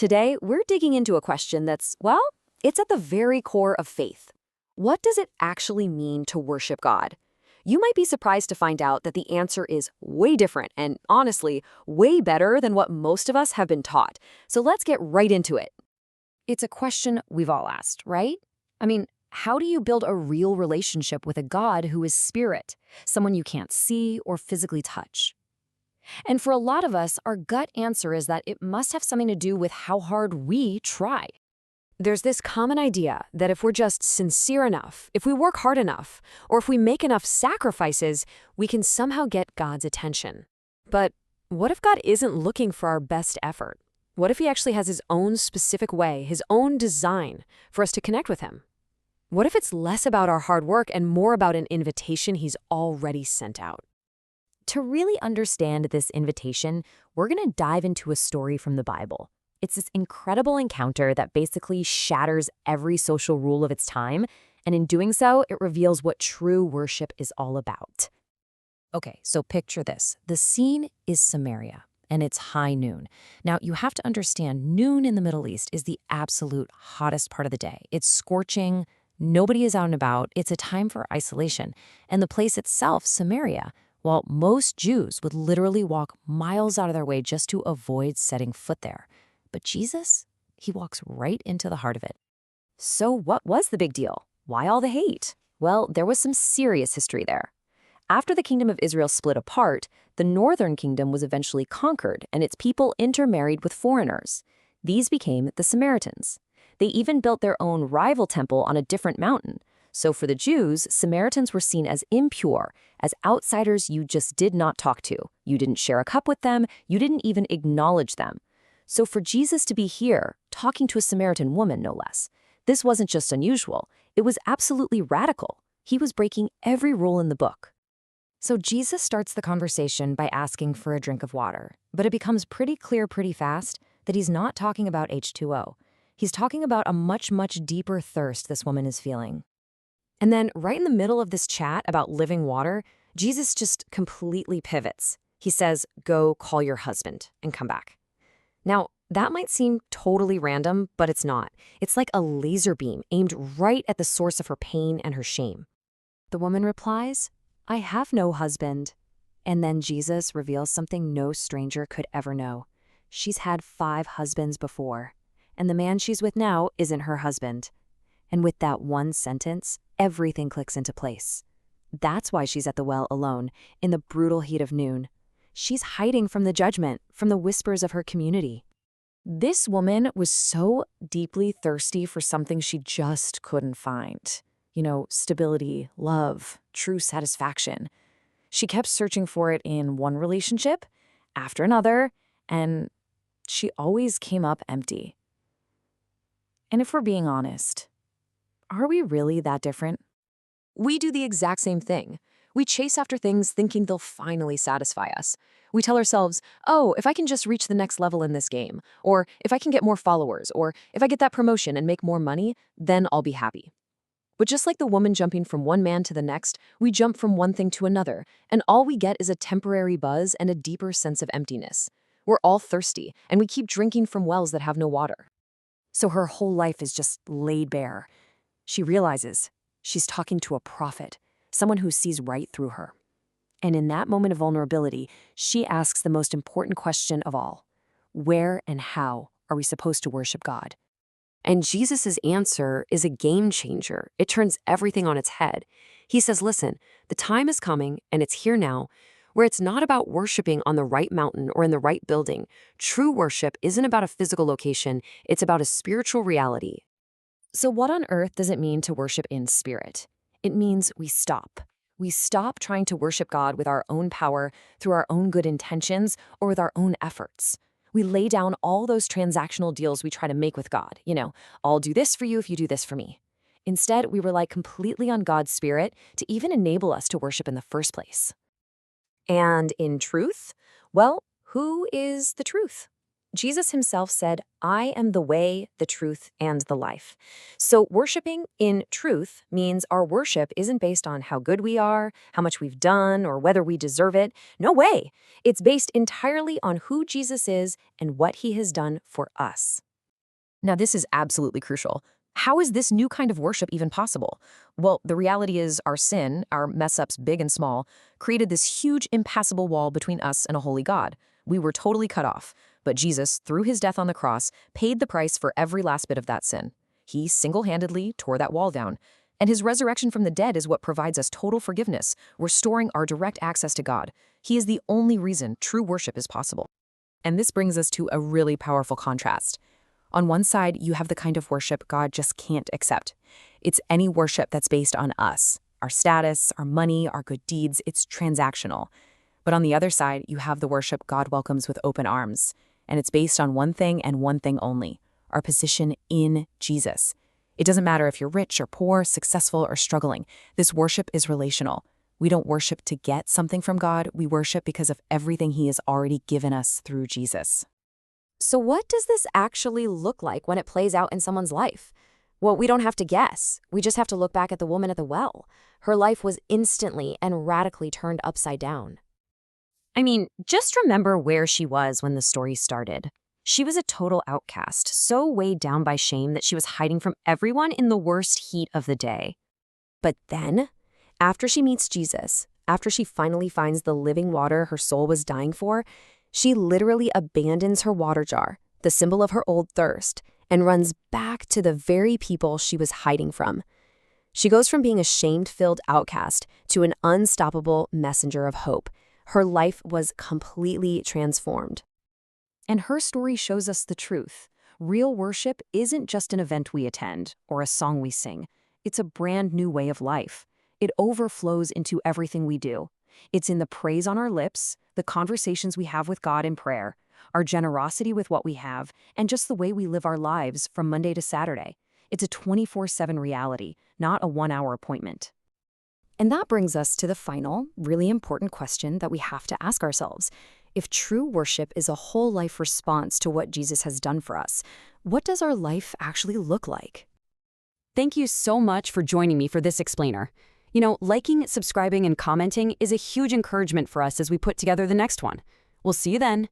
Today, we're digging into a question that's, well, it's at the very core of faith. What does it actually mean to worship God? You might be surprised to find out that the answer is way different and, honestly, way better than what most of us have been taught. So let's get right into it. It's a question we've all asked, right? I mean, how do you build a real relationship with a God who is spirit, someone you can't see or physically touch? And for a lot of us, our gut answer is that it must have something to do with how hard we try. There's this common idea that if we're just sincere enough, if we work hard enough, or if we make enough sacrifices, we can somehow get God's attention. But what if God isn't looking for our best effort? What if he actually has his own specific way, his own design for us to connect with him? What if it's less about our hard work and more about an invitation he's already sent out? To really understand this invitation, we're going to dive into a story from the Bible. It's this incredible encounter that basically shatters every social rule of its time, and in doing so, it reveals what true worship is all about. Okay, so picture this. The scene is Samaria, and it's high noon. Now, you have to understand, noon in the Middle East is the absolute hottest part of the day. It's scorching, nobody is out and about, it's a time for isolation. And the place itself, Samaria, well, most Jews would literally walk miles out of their way just to avoid setting foot there. But Jesus, he walks right into the heart of it. So what was the big deal? Why all the hate? Well, there was some serious history there. After the kingdom of Israel split apart, the northern kingdom was eventually conquered and its people intermarried with foreigners. These became the Samaritans. They even built their own rival temple on a different mountain. So for the Jews, Samaritans were seen as impure, as outsiders you just did not talk to. You didn't share a cup with them, you didn't even acknowledge them. So for Jesus to be here, talking to a Samaritan woman, no less, this wasn't just unusual, it was absolutely radical. He was breaking every rule in the book. So Jesus starts the conversation by asking for a drink of water, but it becomes pretty clear pretty fast that he's not talking about H2O. He's talking about a much, much deeper thirst this woman is feeling. And then right in the middle of this chat about living water, Jesus just completely pivots. He says, "Go call your husband and come back." Now, that might seem totally random, but it's not. It's like a laser beam aimed right at the source of her pain and her shame. The woman replies, "I have no husband." And then Jesus reveals something no stranger could ever know. She's had 5 husbands before, and the man she's with now isn't her husband. And with that one sentence, everything clicks into place. That's why she's at the well alone, in the brutal heat of noon. She's hiding from the judgment, from the whispers of her community. This woman was so deeply thirsty for something she just couldn't find. Stability, love, true satisfaction. She kept searching for it in one relationship, after another, and she always came up empty. And if we're being honest, are we really that different? We do the exact same thing. We chase after things thinking they'll finally satisfy us. We tell ourselves, oh, if I can just reach the next level in this game, or if I can get more followers, or if I get that promotion and make more money, then I'll be happy. But just like the woman jumping from one man to the next, we jump from one thing to another, and all we get is a temporary buzz and a deeper sense of emptiness. We're all thirsty, and we keep drinking from wells that have no water. So her whole life is just laid bare. She realizes she's talking to a prophet, someone who sees right through her. And in that moment of vulnerability, she asks the most important question of all. Where and how are we supposed to worship God? And Jesus' answer is a game changer. It turns everything on its head. He says, listen, the time is coming, and it's here now, where it's not about worshiping on the right mountain or in the right building. True worship isn't about a physical location, it's about a spiritual reality. So what on earth does it mean to worship in spirit? It means we stop. We stop trying to worship God with our own power, through our own good intentions, or with our own efforts. We lay down all those transactional deals we try to make with God. I'll do this for you if you do this for me. Instead, we rely completely on God's Spirit to even enable us to worship in the first place. And in truth, well, who is the truth? Jesus himself said, "I am the way, the truth, and the life." So worshiping in truth means our worship isn't based on how good we are, how much we've done, or whether we deserve it. No way. It's based entirely on who Jesus is and what he has done for us. Now, this is absolutely crucial. How is this new kind of worship even possible? Well, the reality is our sin, our mess-ups big and small, created this huge impassable wall between us and a holy God. We were totally cut off, but Jesus, through his death on the cross, paid the price for every last bit of that sin. He single-handedly tore that wall down. And his resurrection from the dead is what provides us total forgiveness, restoring our direct access to God. He is the only reason true worship is possible. And this brings us to a really powerful contrast. On one side, you have the kind of worship God just can't accept. It's any worship that's based on us, our status, our money, our good deeds. It's transactional. But on the other side, you have the worship God welcomes with open arms. And it's based on one thing and one thing only, our position in Jesus. It doesn't matter if you're rich or poor, successful or struggling. This worship is relational. We don't worship to get something from God. We worship because of everything he has already given us through Jesus. So what does this actually look like when it plays out in someone's life? Well, we don't have to guess. We just have to look back at the woman at the well. Her life was instantly and radically turned upside down. I mean, just remember where she was when the story started. She was a total outcast, so weighed down by shame that she was hiding from everyone in the worst heat of the day. But then, after she meets Jesus, after she finally finds the living water her soul was dying for, she literally abandons her water jar, the symbol of her old thirst, and runs back to the very people she was hiding from. She goes from being a shame-filled outcast to an unstoppable messenger of hope. Her life was completely transformed. And her story shows us the truth. Real worship isn't just an event we attend or a song we sing. It's a brand new way of life. It overflows into everything we do. It's in the praise on our lips, the conversations we have with God in prayer, our generosity with what we have, and just the way we live our lives from Monday to Saturday. It's a 24/7 reality, not a one-hour appointment. And that brings us to the final, really important question that we have to ask ourselves. If true worship is a whole life response to what Jesus has done for us, what does our life actually look like? Thank you so much for joining me for this explainer. Liking, subscribing, and commenting is a huge encouragement for us as we put together the next one. We'll see you then.